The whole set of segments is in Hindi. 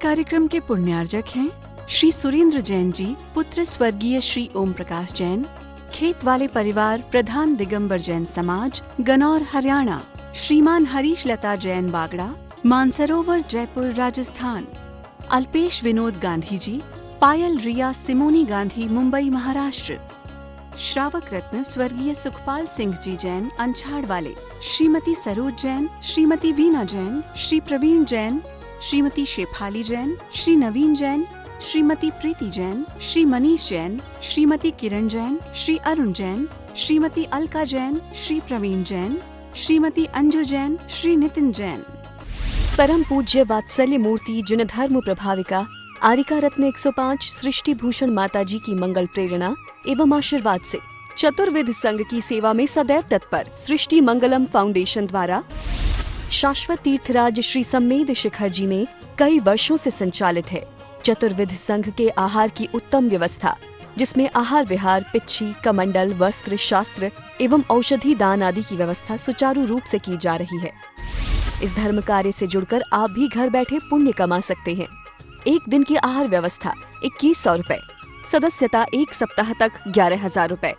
कार्यक्रम के पुण्यार्जक हैं श्री सुरेंद्र जैन जी, पुत्र स्वर्गीय श्री ओम प्रकाश जैन, खेत वाले परिवार, प्रधान दिगंबर जैन समाज, गनौर हरियाणा। श्रीमान हरीश लता जैन बागड़ा, मानसरोवर जयपुर राजस्थान। अल्पेश विनोद गांधी जी, पायल रिया सिमोनी गांधी मुंबई महाराष्ट्र। श्रावक रत्न स्वर्गीय सुखपाल सिंह जी जैन अंछाड़ वाले। श्रीमती सरोज जैन, श्रीमती वीना जैन, श्री प्रवीण जैन, श्रीमती शेफाली जैन, श्री नवीन जैन, श्रीमती प्रीति जैन, श्री मनीष जैन, श्रीमती किरण जैन, श्री अरुण जैन, श्रीमती अलका जैन, श्री प्रवीण जैन, श्रीमती अंजू जैन, श्री नितिन जैन। परम पूज्य वात्सल्य मूर्ति जिन धर्म प्रभाविका आरिका रत्न 105 सृष्टि भूषण माता जी की मंगल प्रेरणा एवं आशीर्वाद से चतुर्विध संघ की सेवा में सदैव तत्पर सृष्टि मंगलम फाउंडेशन द्वारा शाश्वत तीर्थराज श्री सम्मेद शिखर जी में कई वर्षों से संचालित है चतुर्विध संघ के आहार की उत्तम व्यवस्था, जिसमें आहार विहार, पिच्छी, कमंडल, वस्त्र, शास्त्र एवं औषधि दान आदि की व्यवस्था सुचारू रूप से की जा रही है। इस धर्म कार्य से जुड़कर आप भी घर बैठे पुण्य कमा सकते हैं। एक दिन की आहार व्यवस्था 2100 रुपए, सदस्यता 1 सप्ताह तक 11,000 रुपए,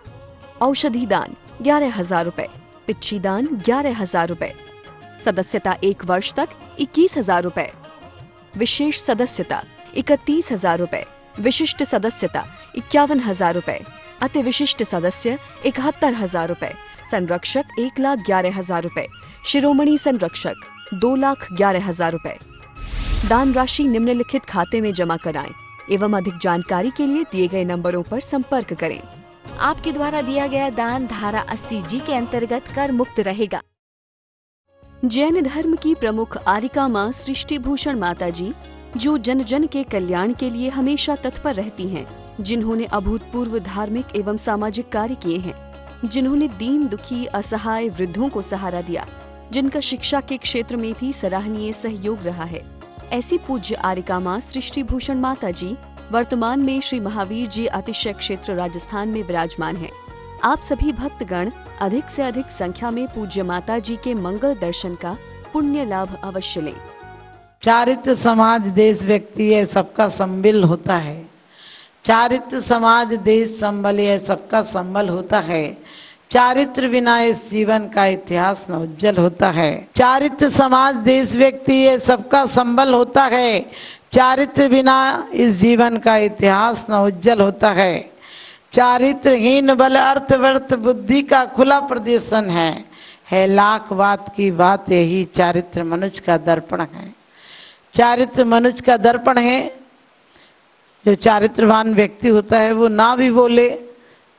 औषधि दान 11,000 रुपए, पिच्छी दान 11,000 रुपए, सदस्यता 1 वर्ष तक 21,000 रुपए, विशेष सदस्यता 31,000 रुपए, विशिष्ट सदस्यता 51,000 रुपए, अति विशिष्ट सदस्य 71,000 रुपए, संरक्षक 1,11,000 रुपए, शिरोमणि संरक्षक 2,11,000 रुपए। दान राशि निम्नलिखित खाते में जमा कराएं एवं अधिक जानकारी के लिए दिए गए नंबरों पर संपर्क करें। आपके द्वारा दिया गया दान धारा 80G के अंतर्गत कर मुक्त रहेगा। जैन धर्म की प्रमुख आरिका माँ सृष्टि भूषण माता जी, जो जन जन के कल्याण के लिए हमेशा तत्पर रहती हैं, जिन्होंने अभूतपूर्व धार्मिक एवं सामाजिक कार्य किए हैं, जिन्होंने दीन दुखी असहाय वृद्धों को सहारा दिया, जिनका शिक्षा के क्षेत्र में भी सराहनीय सहयोग रहा है, ऐसी पूज्य आरिका माँ सृष्टि भूषण माता जी वर्तमान में श्री महावीर जी अतिशय क्षेत्र राजस्थान में विराजमान है। आप सभी भक्तगण अधिक से अधिक संख्या में पूज्य माता जी के मंगल दर्शन का पुण्य लाभ अवश्य लें। चारित्र समाज देश व्यक्ति है, सबका संबल होता है। चारित्र समाज देश संबल है, सबका संबल होता है। चारित्र बिना इस जीवन का इतिहास न उज्जवल होता है। चारित्र समाज देश व्यक्ति है, सबका संबल होता है। चारित्र बिना इस जीवन का इतिहास न उज्जवल होता है। चारित्रहीन बल अर्थ व्यर्थ बुद्धि का खुला प्रदर्शन है लाख बात की बात, यही चारित्र मनुष्य का दर्पण है। चारित्र मनुष्य का दर्पण है। जो चारित्रवान व्यक्ति होता है वो ना भी बोले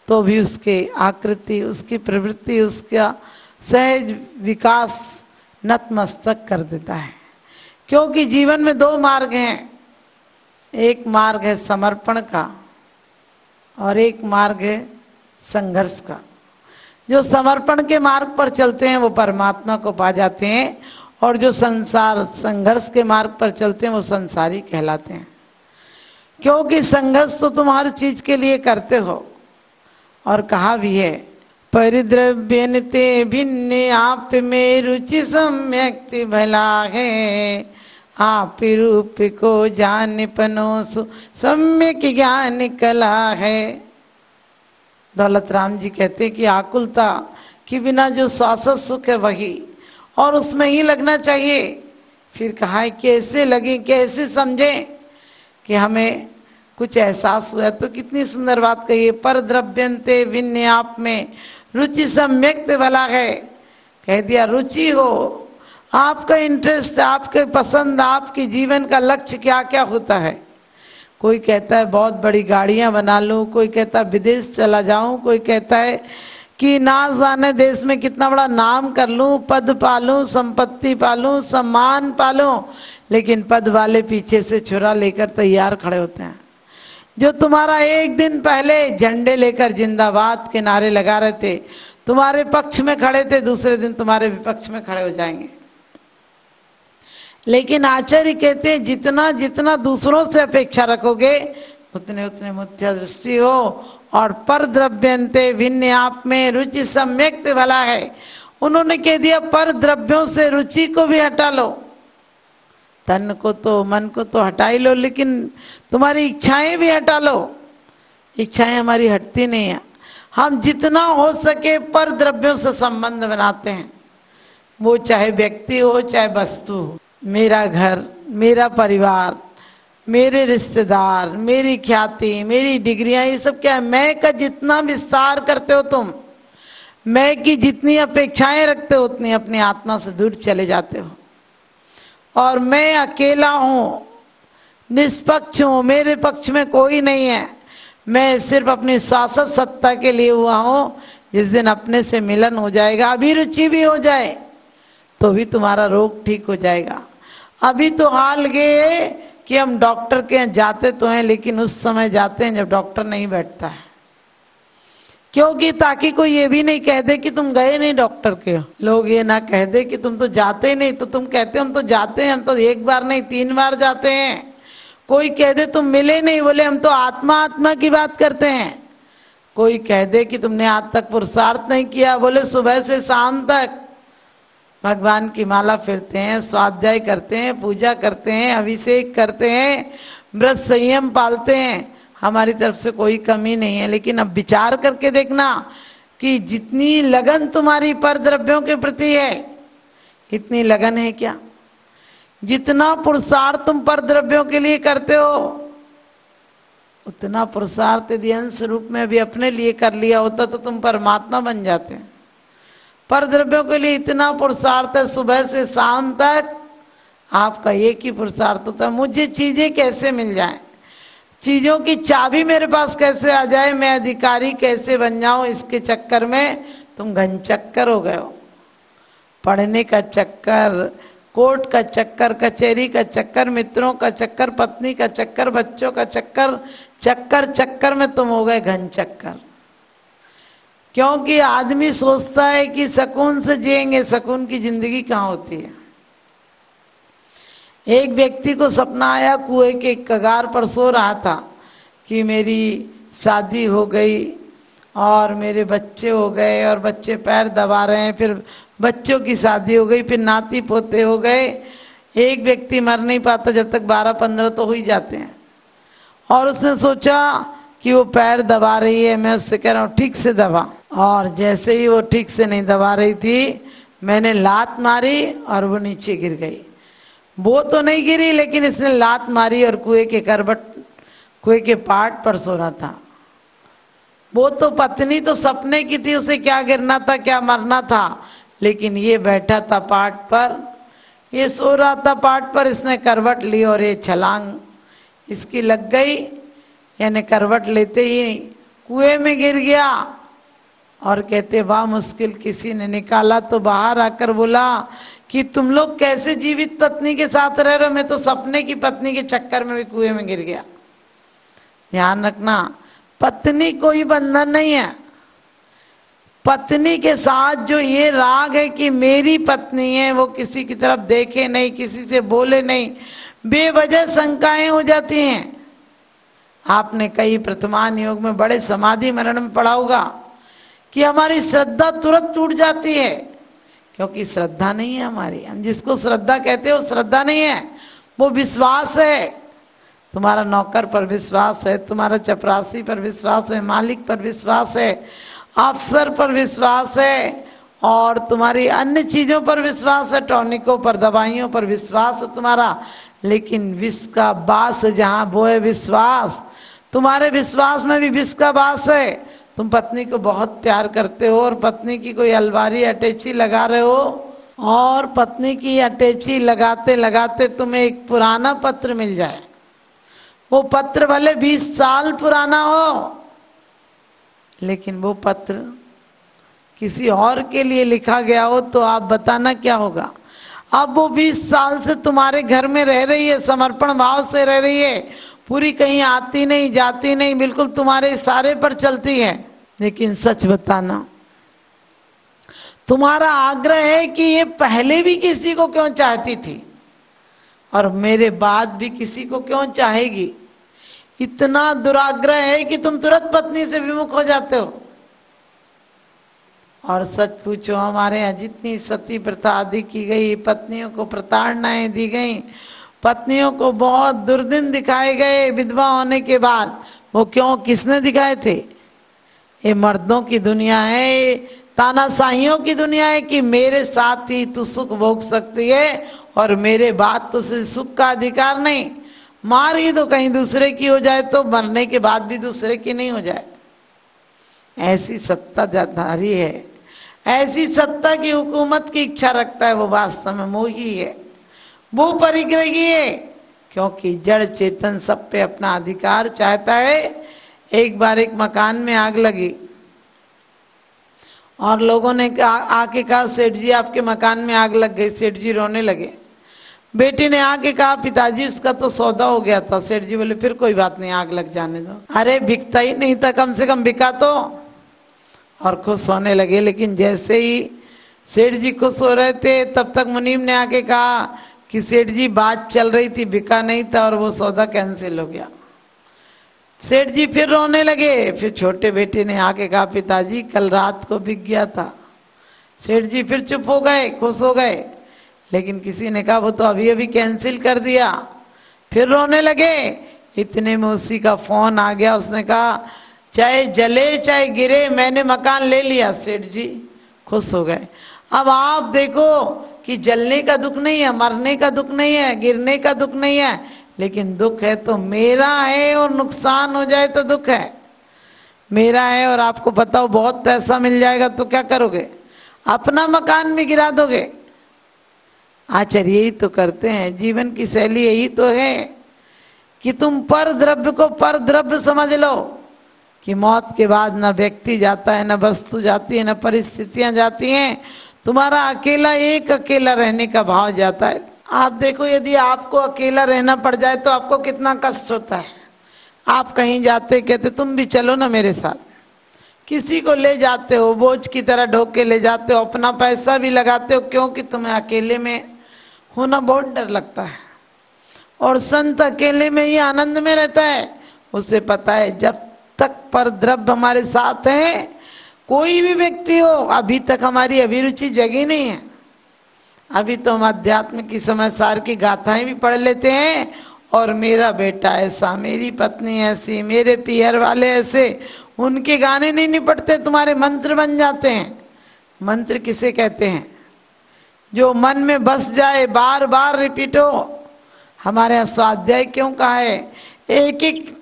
तो भी उसके आकृति, उसकी प्रवृत्ति, उसका सहज विकास नतमस्तक कर देता है। क्योंकि जीवन में 2 मार्ग हैं। एक मार्ग है समर्पण का और एक मार्ग है संघर्ष का। जो समर्पण के मार्ग पर चलते हैं वो परमात्मा को पा जाते हैं, और जो संघर्ष के मार्ग पर चलते हैं वो संसारी कहलाते हैं। क्योंकि संघर्ष तो तुम हर चीज के लिए करते हो, और कहा भी है परिद्रव्यन ते भिन्न आप में रुचि सम्यक भला है, आप रूप को जान पनो सम्यक ज्ञान कला है। दौलत राम जी कहते कि आकुलता के बिना जो शाश्वत सुख है वही, और उसमें ही लगना चाहिए। फिर कहा है कैसे लगे, कैसे समझे कि हमें कुछ एहसास हुआ। तो कितनी सुंदर बात कही है, पर द्रव्यंते भिन्न आप में रुचि सम्यक भला है। कह दिया रुचि हो, आपका इंटरेस्ट, आपके पसंद, आपके जीवन का लक्ष्य क्या क्या होता है। कोई कहता है बहुत बड़ी गाड़ियां बना लूं, कोई कहता है विदेश चला जाऊं, कोई कहता है कि ना जाने देश में कितना बड़ा नाम कर लूं, पद पालूं, संपत्ति पालूं, सम्मान पालूं। लेकिन पद वाले पीछे से छुरा लेकर तैयार खड़े होते हैं। जो तुम्हारा एक दिन पहले झंडे लेकर जिंदाबाद के नारे लगा रहे थे, तुम्हारे पक्ष में खड़े थे, दूसरे दिन तुम्हारे विपक्ष में खड़े हो जाएंगे। लेकिन आचार्य कहते हैं जितना जितना दूसरों से अपेक्षा रखोगे उतने उतने मिथ्या दृष्टि हो। और पर द्रव्यंते भिन्न आप में रुचि सम्यक भला है। उन्होंने कह दिया पर द्रव्यों से रुचि को भी हटा लो। तन को तो मन को तो हटा ही लो, लेकिन तुम्हारी इच्छाएं भी हटा लो। इच्छाएं हमारी हटती नहीं है। हम जितना हो सके पर द्रव्यों से संबंध बनाते हैं, वो चाहे व्यक्ति हो चाहे वस्तु हो। मेरा घर, मेरा परिवार, मेरे रिश्तेदार, मेरी ख्याति, मेरी डिग्रियां, ये सब क्या है? मैं का जितना विस्तार करते हो तुम, मैं की जितनी अपेक्षाएं रखते हो, उतनी अपनी आत्मा से दूर चले जाते हो। और मैं अकेला हूं, निष्पक्ष हूं, मेरे पक्ष में कोई नहीं है, मैं सिर्फ अपनी शासक सत्ता के लिए हुआ हूं। जिस दिन अपने से मिलन हो जाएगा, अभिरुचि भी हो जाए, तो भी तुम्हारा रोग ठीक हो जाएगा। अभी तो हाल ये कि हम डॉक्टर के यहाँ जाते तो हैं, लेकिन उस समय जाते हैं जब डॉक्टर नहीं बैठता है। क्योंकि ताकि कोई ये भी नहीं कह दे कि तुम गए नहीं डॉक्टर के। लोग ये ना कह दे कि तुम तो जाते ही नहीं, तो तुम कहते हम तो जाते हैं, हम तो एक बार नहीं 3 बार जाते हैं। कोई कह दे तुम मिले नहीं, बोले हम तो आत्मा आत्मा की बात करते हैं। कोई कह दे कि तुमने आज तक पुरुषार्थ नहीं किया, बोले सुबह से शाम तक भगवान की माला फिरते हैं, स्वाध्याय करते हैं, पूजा करते हैं, अभिषेक करते हैं, व्रत संयम पालते हैं। हमारी तरफ से कोई कमी नहीं है। लेकिन अब विचार करके देखना कि जितनी लगन तुम्हारी पर द्रव्यों के प्रति है, इतनी लगन है क्या? जितना पुरुषार्थ तुम पर द्रव्यों के लिए करते हो, उतना पुरुषार्थ यदि अंश रूप में भी अपने लिए कर लिया होता तो तुम परमात्मा बन जाते। पर द्रव्यों के लिए इतना पुरुषार्थ है, सुबह से शाम तक आपका एक ही पुरुषार्थ होता है, मुझे चीजें कैसे मिल जाएं, चीजों की चाबी मेरे पास कैसे आ जाए, मैं अधिकारी कैसे बन जाऊं। इसके चक्कर में तुम घन चक्कर हो गए हो। पढ़ने का चक्कर, कोर्ट का चक्कर, कचहरी का चक्कर, मित्रों का चक्कर, पत्नी का चक्कर, बच्चों का चक्कर, चक्कर चक्कर में तुम हो गए घन चक्कर। क्योंकि आदमी सोचता है कि सुकून से जिएंगे, सुकून की जिंदगी कहाँ होती है। एक व्यक्ति को सपना आया, कुएं के कगार पर सो रहा था कि मेरी शादी हो गई और मेरे बच्चे हो गए, और बच्चे पैर दबा रहे हैं, फिर बच्चों की शादी हो गई, फिर नाती पोते हो गए। एक व्यक्ति मर नहीं पाता जब तक 12-15 तो हो ही जाते हैं। और उसने सोचा कि वो पैर दबा रही है, मैं उससे कह रहा हूँ ठीक से दबा। और जैसे ही वो ठीक से नहीं दबा रही थी, मैंने लात मारी और वो नीचे गिर गई। वो तो नहीं गिरी, लेकिन इसने लात मारी और कुएं के पाट पर सो रहा था। वो तो पत्नी तो सपने की थी, उसे क्या गिरना था क्या मरना था, लेकिन ये बैठा था पाट पर, ये सो रहा था पाट पर। इसने करवट ली और ये छलांग इसकी लग गई, यानी करवट लेते ही कुएं में गिर गया। और कहते वाह मुश्किल किसी ने निकाला। तो बाहर आकर बोला कि तुम लोग कैसे जीवित पत्नी के साथ रह रहे हो, मैं तो सपने की पत्नी के चक्कर में भी कुएं में गिर गया। ध्यान रखना, पत्नी कोई बंधन नहीं है। पत्नी के साथ जो ये राग है कि मेरी पत्नी है, वो किसी की तरफ देखे नहीं, किसी से बोले नहीं, बेवजह शंकाएं हो जाती हैं। आपने कई प्रथमान योग में बड़े समाधि मरण में पढ़ा होगा कि हमारी श्रद्धा तुरंत टूट जाती है, क्योंकि श्रद्धा नहीं है हमारी। हम जिसको श्रद्धा कहते हैं वो श्रद्धा नहीं है, वो विश्वास है। तुम्हारा नौकर पर विश्वास है, तुम्हारा चपरासी पर विश्वास है, मालिक पर विश्वास है, अफसर पर विश्वास है, और तुम्हारी अन्य चीजों पर विश्वास है, टॉनिकों पर, दवाइयों पर विश्वास है तुम्हारा। लेकिन विष का वास जहां वो है विश्वास, तुम्हारे विश्वास में भी विष का वास है। तुम पत्नी को बहुत प्यार करते हो और पत्नी की कोई अलमारी अटैची लगा रहे हो, और पत्नी की अटैची लगाते लगाते तुम्हें एक पुराना पत्र मिल जाए, वो पत्र भले 20 साल पुराना हो, लेकिन वो पत्र किसी और के लिए लिखा गया हो, तो आप बताना क्या होगा। अब वो 20 साल से तुम्हारे घर में रह रही है, समर्पण भाव से रह रही है, पूरी कहीं आती नहीं जाती नहीं, बिल्कुल तुम्हारे इशारे पर चलती है। लेकिन सच बताना, तुम्हारा आग्रह है कि ये पहले भी किसी को क्यों चाहती थी और मेरे बाद भी किसी को क्यों चाहेगी। इतना दुराग्रह है कि तुम तुरंत पत्नी से विमुख हो जाते हो। और सच पूछो, हमारे यहाँ जितनी सती प्रथा आदि की गई, पत्नियों को प्रताड़नाएं दी गई, पत्नियों को बहुत दुर्दिन दिखाए गए विधवा होने के बाद। वो क्यों, किसने दिखाए थे? ये मर्दों की दुनिया है, तानाशाहियों की दुनिया है कि मेरे साथ ही तू सुख भोग सकती है और मेरे बाद तुझे सुख का अधिकार नहीं। मार ही तो कहीं दूसरे की हो जाए तो मरने के बाद भी दूसरे की नहीं हो जाए। ऐसी सत्ता जाधारी है, ऐसी सत्ता की हुकूमत की इच्छा रखता है, वो वास्तव में मोही है, वो परिग्रही है। क्योंकि जड़ चेतन सब पे अपना अधिकार चाहता है। एक बार एक मकान में आग लगी और लोगों ने आके कहा, सेठ जी आपके मकान में आग लग गई। सेठ जी रोने लगे। बेटी ने आके कहा, पिताजी उसका तो सौदा हो गया था। सेठ जी बोले फिर कोई बात नहीं, आग लग जाने दो। अरे बिकता ही नहीं था, कम से कम बिका तो। और खुश होने लगे। लेकिन जैसे ही सेठ जी खुश हो रहे थे तब तक मुनीम ने आके कहा कि सेठ जी बात चल रही थी, बिका नहीं था और वो सौदा कैंसिल हो गया। सेठ जी फिर रोने लगे। फिर छोटे बेटे ने आके कहा, पिताजी कल रात को बिक गया था। सेठ जी फिर चुप हो गए, खुश हो गए। लेकिन किसी ने कहा वो तो अभी अभी कैंसिल कर दिया। फिर रोने लगे। इतने में उसी का फोन आ गया। उसने कहा, चाहे जले चाहे गिरे मैंने मकान ले लिया। सेठ जी खुश हो गए। अब आप देखो कि जलने का दुख नहीं है, मरने का दुख नहीं है, गिरने का दुख नहीं है, लेकिन दुख है तो मेरा है और नुकसान हो जाए तो दुख है। मेरा है और आपको बताओ बहुत पैसा मिल जाएगा तो क्या करोगे? अपना मकान भी गिरा दोगे। आचार्य यही तो करते हैं। जीवन की शैली यही तो है कि तुम पर द्रव्य को पर द्रव्य समझ लो कि मौत के बाद न व्यक्ति जाता है, न वस्तु जाती है, न परिस्थितियां जाती हैं। तुम्हारा अकेला एक अकेला रहने का भाव जाता है। आप देखो यदि आपको अकेला रहना पड़ जाए तो आपको कितना कष्ट होता है। आप कहीं जाते कहते तुम भी चलो ना मेरे साथ, किसी को ले जाते हो, बोझ की तरह ढोक के ले जाते हो, अपना पैसा भी लगाते हो, क्योंकि तुम्हें अकेले में होना बहुत डर लगता है। और संत अकेले में ही आनंद में रहता है। उसे पता है जब तक पर द्रव्य हमारे साथ है, कोई भी व्यक्ति हो, अभी तक हमारी अभिरुचि जगी नहीं है। अभी तो हम अध्यात्म की समय सार की गाथाएं भी पढ़ लेते हैं और मेरा बेटा ऐसा, मेरी पत्नी ऐसी, मेरे पियर वाले ऐसे, उनके गाने नहीं निपटते, तुम्हारे मंत्र बन जाते हैं। मंत्र किसे कहते हैं? जो मन में बस जाए, बार बार रिपीट हो। हमारे यहाँ स्वाध्याय क्यों कहा है? एक एक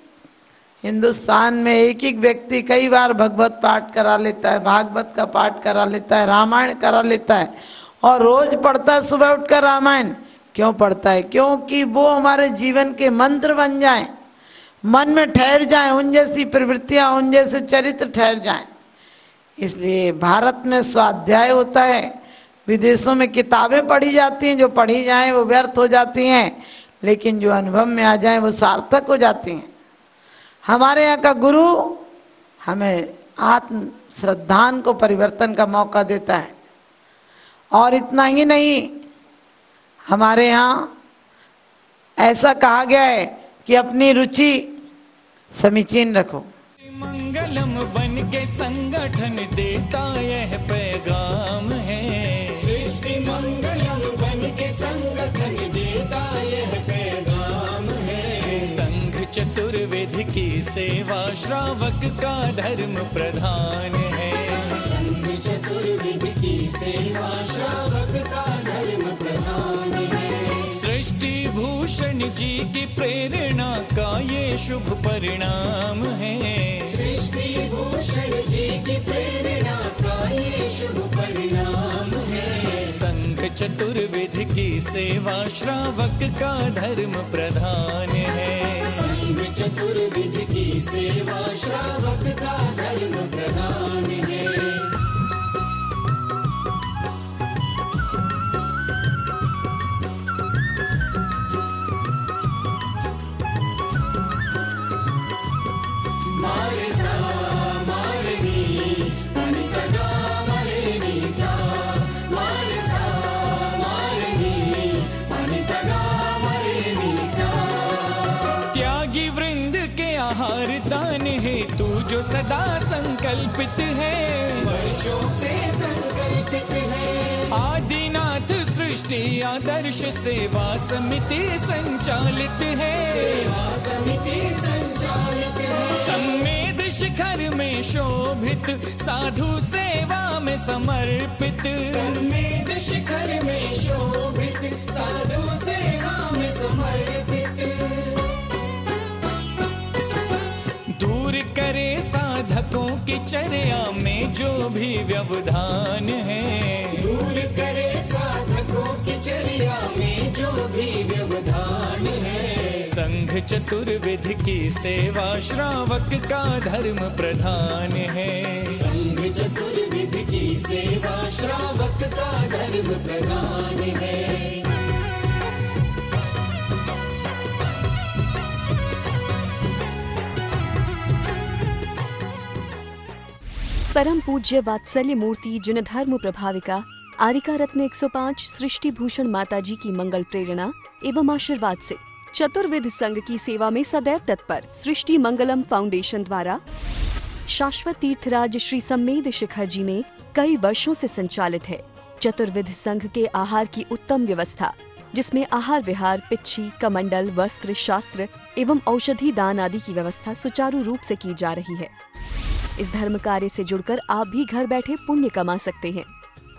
हिंदुस्तान में एक एक व्यक्ति कई बार भगवत पाठ करा लेता है, भागवत का पाठ करा लेता है, रामायण करा लेता है और रोज पढ़ता है सुबह उठकर रामायण। क्यों पढ़ता है? क्योंकि वो हमारे जीवन के मंत्र बन जाएं, मन में ठहर जाएं, उन जैसी प्रवृत्तियां, उन जैसे चरित्र ठहर जाएं। इसलिए भारत में स्वाध्याय होता है। विदेशों में किताबें पढ़ी जाती हैं, जो पढ़ी जाएं वो व्यर्थ हो जाती हैं, लेकिन जो अनुभव में आ जाएं वो सार्थक हो जाती हैं। हमारे यहाँ का गुरु हमें आत्म श्रद्धान को परिवर्तन का मौका देता है। और इतना ही नहीं, हमारे यहाँ ऐसा कहा गया है कि अपनी रुचि समीचीन रखो। मंगलम बन के संगठन देता यह पैगाम है। सृष्टि मंगलम बन के संगठन देता यह पैगाम है। संघ चतुर्वेद की सेवा श्रावक का धर्म प्रधान है। संघ चतुर्वेद की सेवा श्रावक का धर्म प्रधान है। सृष्टि भूषण जी की प्रेरणा का ये शुभ परिणाम है। सृष्टि भूषण जी की प्रेरणा का ये शुभ परिणाम है। संघ चतुर्विध की सेवा श्रावक का धर्म प्रधान है। संघ चतुर्विध की सेवा श्रावक का धर्म प्रधान है। दान है तू जो सदा संकल्पित है, वर्षों से संकल्पित है। आदिनाथ सृष्टि आदर्श सेवा समिति संचालित है। सम्मेद शिखर में शोभित, साधु सेवा में समर्पित। सम्मेद शिखर में शोभित, साधु सेवा में समर्पित। दूर करे साधकों की चर्या में जो भी व्यवधान है। दूर करे साधकों की चर्या में जो भी व्यवधान है। संघ चतुर्विध की सेवा श्रावक का धर्म प्रधान है। संघ चतुर्विध की सेवा श्रावक का धर्म प्रधान है। परम पूज्य वात्सल्य मूर्ति जिन धर्म प्रभाविका आरिका रत्न 105 सृष्टि भूषण माताजी की मंगल प्रेरणा एवं आशीर्वाद से चतुर्विध संघ की सेवा में सदैव तत्पर सृष्टि मंगलम फाउंडेशन द्वारा शाश्वत तीर्थराज श्री सम्मेद शिखर जी में कई वर्षों से संचालित है चतुर्विध संघ के आहार की उत्तम व्यवस्था, जिसमें आहार विहार, पिच्छी, कमंडल, वस्त्र, शास्त्र एवं औषधि दान आदि की व्यवस्था सुचारू रूप से की जा रही है। इस धर्म कार्य से जुड़कर आप भी घर बैठे पुण्य कमा सकते हैं।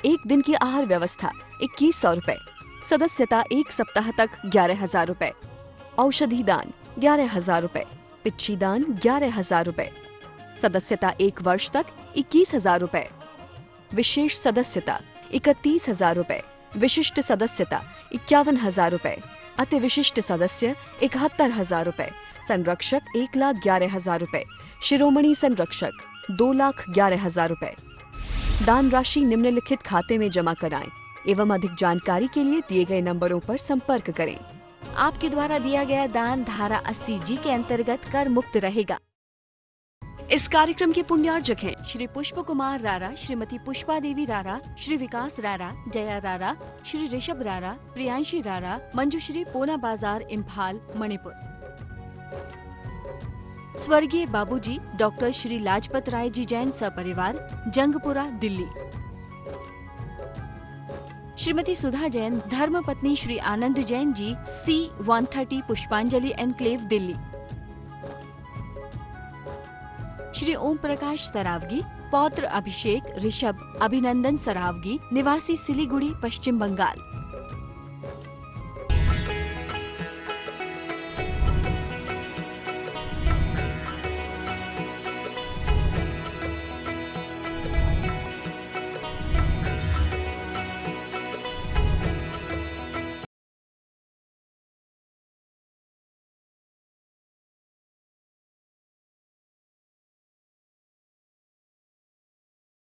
एक दिन की आहार व्यवस्था 2100 रुपए, सदस्यता एक सप्ताह तक 11,000 रुपए, औषधि दान 11,000 रुपए, पिच्छी दान 11,000 रुपए, सदस्यता एक वर्ष तक 21,000 रुपए, विशेष सदस्यता 31,000 रुपए, विशिष्ट सदस्यता 51,000 रुपए, अति विशिष्ट सदस्य 71,000 रुपए, संरक्षक 1,11,000 रुपए, शिरोमणि संरक्षक 2,11,000 रुपए। दान राशि निम्नलिखित खाते में जमा कराएं एवं अधिक जानकारी के लिए दिए गए नंबरों पर संपर्क करें। आपके द्वारा दिया गया दान धारा 80G के अंतर्गत कर मुक्त रहेगा। इस कार्यक्रम के पुण्यार्जक हैं श्री पुष्प कुमार रारा, श्रीमती पुष्पा देवी रारा, श्री विकास रारा, जया रारा, श्री ऋषभ रारा, प्रियांशी रारा, मंजुश्री, पोना बाजार, इम्फाल, मणिपुर। स्वर्गीय बाबूजी डॉक्टर श्री लाजपत राय जी जैन सपरिवार, जंगपुरा, दिल्ली। श्रीमती सुधा जैन, धर्मपत्नी श्री आनंद जैन जी, C130 पुष्पांजलि एनक्लेव, दिल्ली। श्री ओम प्रकाश सरावगी, पौत्र अभिषेक ऋषभ अभिनंदन सरावगी, निवासी सिलीगुड़ी, पश्चिम बंगाल।